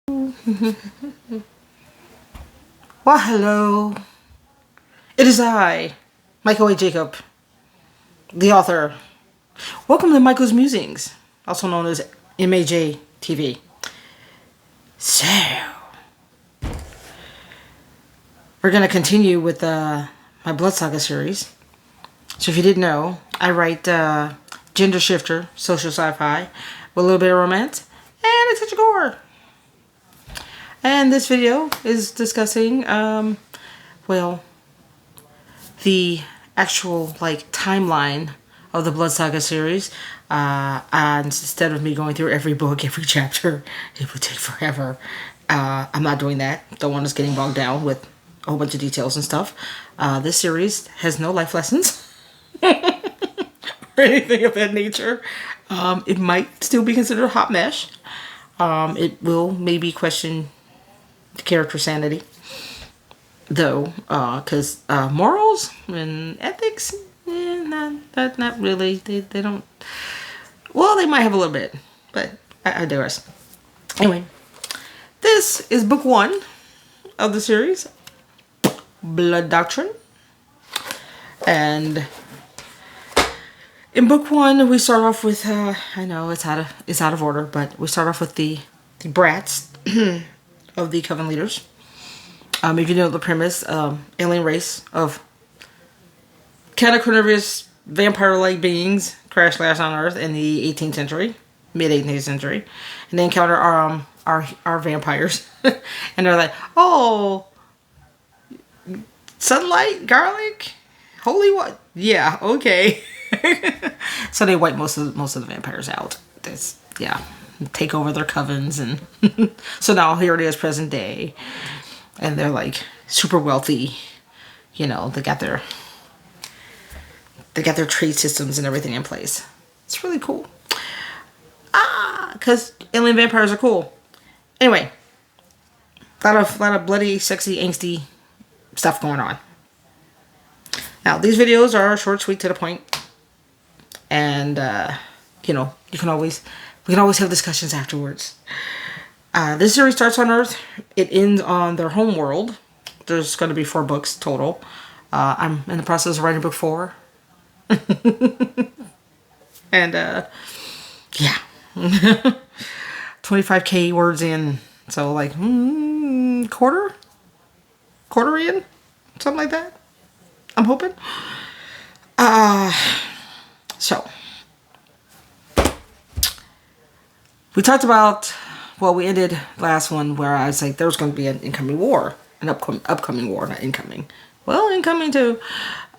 Well, hello. It is I, Michael A. Jacob, the author. Welcome to Michael's Musings, also known as MAJ TV. So, we're going to continue with my Blood Saga series. So if you didn't know, I write gender shifter, social sci-fi, with a little bit of romance, and a touch of gore. And this video is discussing, well, the actual, timeline of the Blood Saga series. And instead of me going through every book, every chapter, it would take forever. I'm not doing that. Don't want us getting bogged down with a whole bunch of details and stuff. This series has no life lessons. Or anything of that nature. It might still be considered a hot mess. It will maybe question character sanity, though, because morals and ethics, not really. They don't. Well, they might have a little bit, but I digress. Anyway, this is book 1 of the series, Blood Doctrine, and in book 1 we start off with I know it's out of order, but we start off with the brats of the Coven leaders. If you know the premise, alien race of kind of carnivorous vampire-like beings crash lands on Earth in the 18th century, mid-18th century, and they encounter our vampires, and they're like, "Oh, sunlight, garlic, holy what? Yeah, okay." So they wipe most of the vampires out. Take over their covens, and so now here it is, present day, and they're like super wealthy. You know, they got their trade systems and everything in place. It's really cool. Because alien vampires are cool. Anyway, lot of bloody, sexy, angsty stuff going on. Now these videos are short, sweet, to the point, and we can always have discussions afterwards. This series starts on Earth. It ends on their home world. There's going to be 4 books total. I'm in the process of writing book 4. And, yeah. 25k words in. So, quarter in? Something like that. I'm hoping. So. We talked about, we ended last one where I was like, there was going to be an incoming war. An upcoming war, not incoming. Well, incoming too.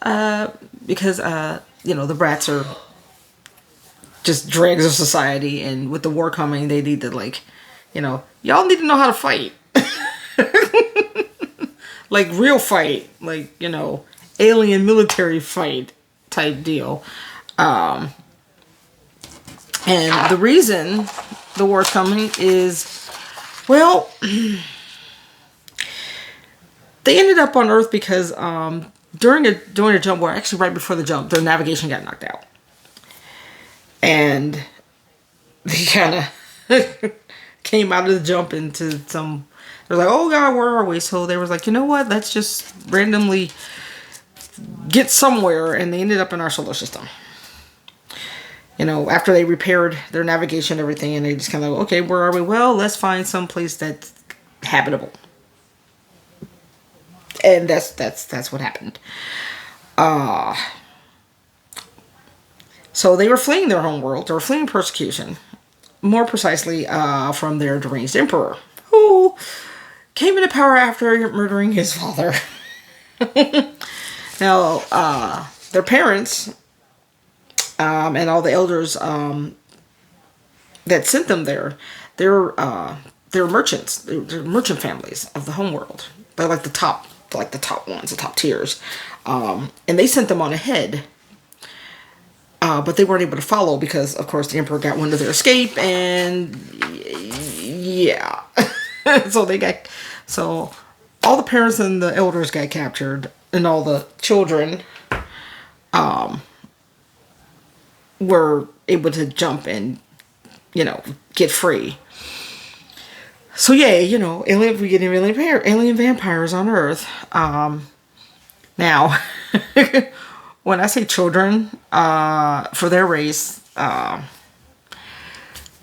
Because, the brats are just dregs of society. And with the war coming, they need to, y'all need to know how to fight. Real fight. Alien military fight type deal. And the reason the war's coming is, they ended up on Earth because during a jump, actually right before the jump, their navigation got knocked out. And they kind of came out of the jump into some, they're like, oh God, where are we? So they was like, you know what, let's just randomly get somewhere, and they ended up in our solar system. After they repaired their navigation and everything, and they just kind of, okay, where are we? Well, let's find some place that's habitable. And that's what happened. So they were fleeing their home world. They were fleeing persecution. More precisely, from their deranged emperor, who came into power after murdering his father. Now, their parents, and all the elders that sent them there, they're merchants. They're merchant families of the homeworld. They're like the top ones, the top tiers. And they sent them on ahead. But they weren't able to follow because, of course, the emperor got wind of their escape, and yeah. So all the parents and the elders got captured, and all the children were able to jump and, get free. So yeah, you know, we get alien vampires on Earth. Now, when I say children, for their race,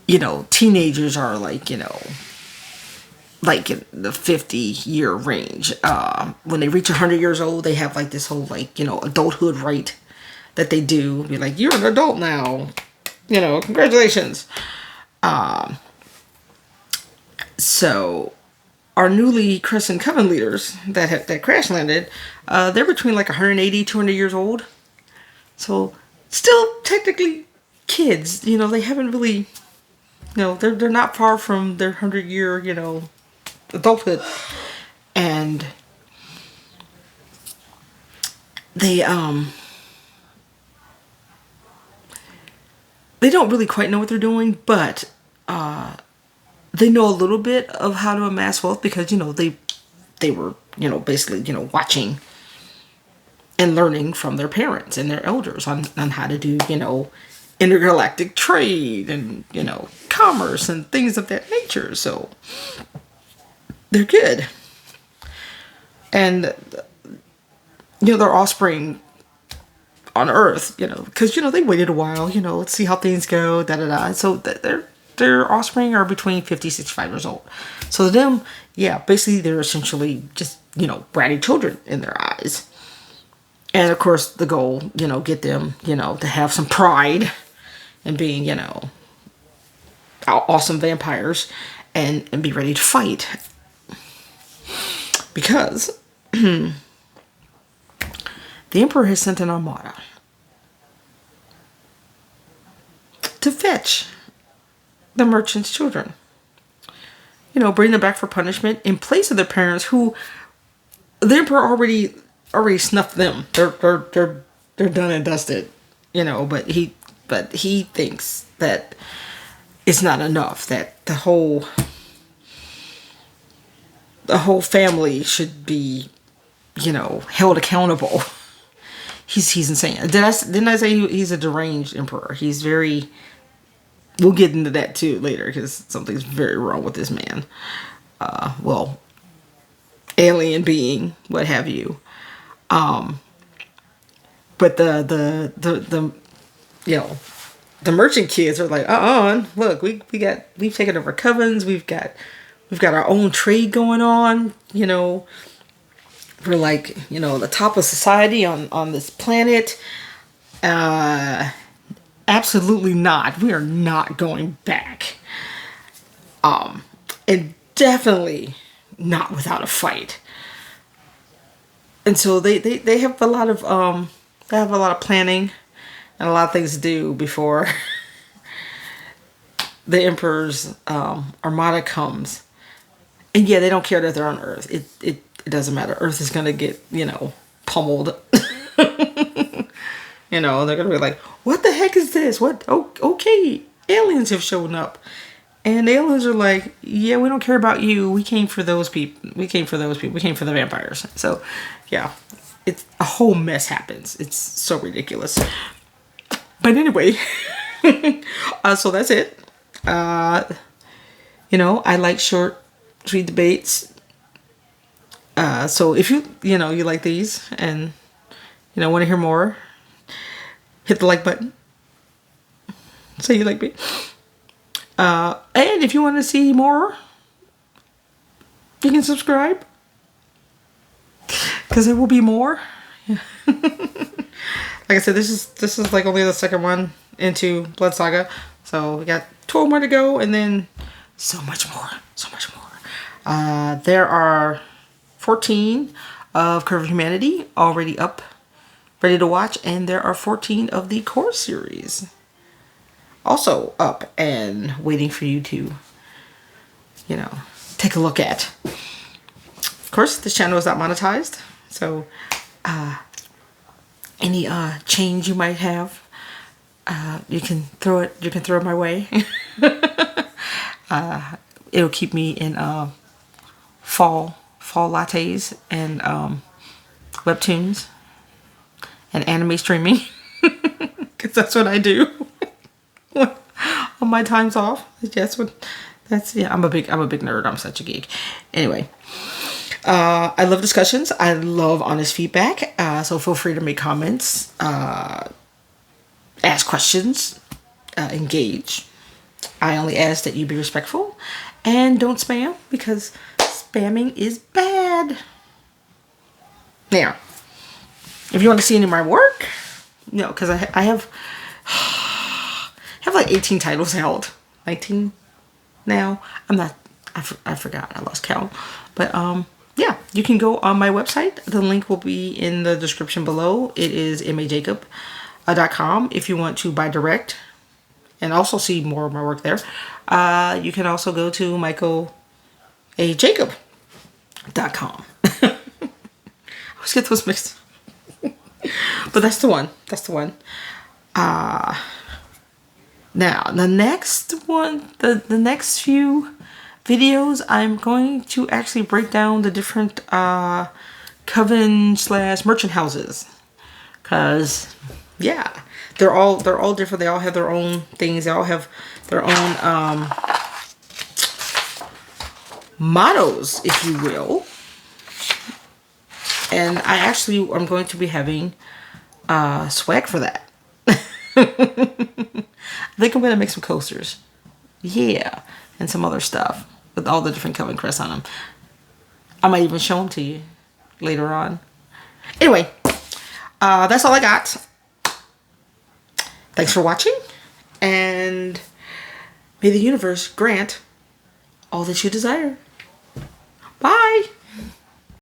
you know, teenagers are like, you know, like in the 50-year range. When they reach 100 years old, they have like this whole like, you know, adulthood rite that they do. Be like, you're an adult now. You know, congratulations. So our newly christened coven leaders that crash landed, they're between like 180, 200 years old. So still technically kids. You know, they haven't really, you know, they're not far from their 100-year, you know, adulthood. And they don't really quite know what they're doing, but they know a little bit of how to amass wealth because, you know, they were, you know, basically, you know, watching and learning from their parents and their elders on how to do, you know, intergalactic trade and, you know, commerce and things of that nature. So they're good. And, you know, their offspring on Earth, you know, because, you know, they waited a while, you know, let's see how things go, da-da-da. So their offspring are between 50, 65 years old. So to them, yeah, basically they're essentially just, you know, bratty children in their eyes. And of course the goal, you know, get them, you know, to have some pride in being, you know, awesome vampires and be ready to fight. Because the Emperor has sent an armada to fetch the merchant's children. You know, bring them back for punishment in place of their parents, who the Emperor already snuffed them. They're done and dusted. You know, but he thinks that it's not enough. That the whole family should be, you know, held accountable. He's insane. Didn't I say he's a deranged emperor? He's very. We'll get into that too later because something's very wrong with this man. Well, alien being, what have you. But the you know, the merchant kids are like, look, we've taken over covens. We've got our own trade going on. You know, we're like, you know, the top of society on this planet. Absolutely not. We are not going back. And definitely not without a fight. And so they have a lot of planning and a lot of things to do before the Emperor's armada comes. And yeah, they don't care that they're on Earth. It doesn't matter. Earth is gonna get, you know, pummeled. You know, they're gonna be like, what the heck is this? What? Oh, okay, aliens have shown up. And the aliens are like, yeah, we don't care about you. We came for those people. We came for the vampires. So, yeah, it's a whole mess happens. It's so ridiculous. But anyway, so that's it. You know, I like short, sweet debates. So if you like these and, you know, want to hear more, hit the like button. Say you like me. And if you want to see more, you can subscribe. Because there will be more. Like I said, this is like only the second one into Blood Saga. So we got 12 more to go, and then so much more. So much more. There are 14 of Curve of Humanity already up, ready to watch, and there are 14 of the core series also up and waiting for you to, you know, take a look at. Of course, this channel is not monetized, so any change you might have, you can throw it my way. It'll keep me in fall lattes and webtoons and anime streaming, because that's what I do on my times off. That's Yeah, I'm a big nerd. I'm such a geek. Anyway, I love discussions. I love honest feedback. So feel free to make comments, ask questions, engage. I only ask that you be respectful and don't spam, because spamming is bad. Now, if you want to see any of my work, because I have like 18 titles held. 19 now. I forgot. I lost count. But yeah, you can go on my website. The link will be in the description below. It is majacob.com if you want to buy direct and also see more of my work there. You can also go to michaelajacob.com. I always get those mixed. But that's the one. That's the one. Now, the next one, the next few videos, I'm going to actually break down the different coven/merchant houses. Because, yeah, they're all different. They all have their own things. They all have their own mottos, if you will. And I'm going to be having swag for that. I think I'm going to make some coasters. Yeah. And some other stuff with all the different coven crests on them. I might even show them to you later on. Anyway, that's all I got. Thanks for watching. And may the universe grant all that you desire. Bye.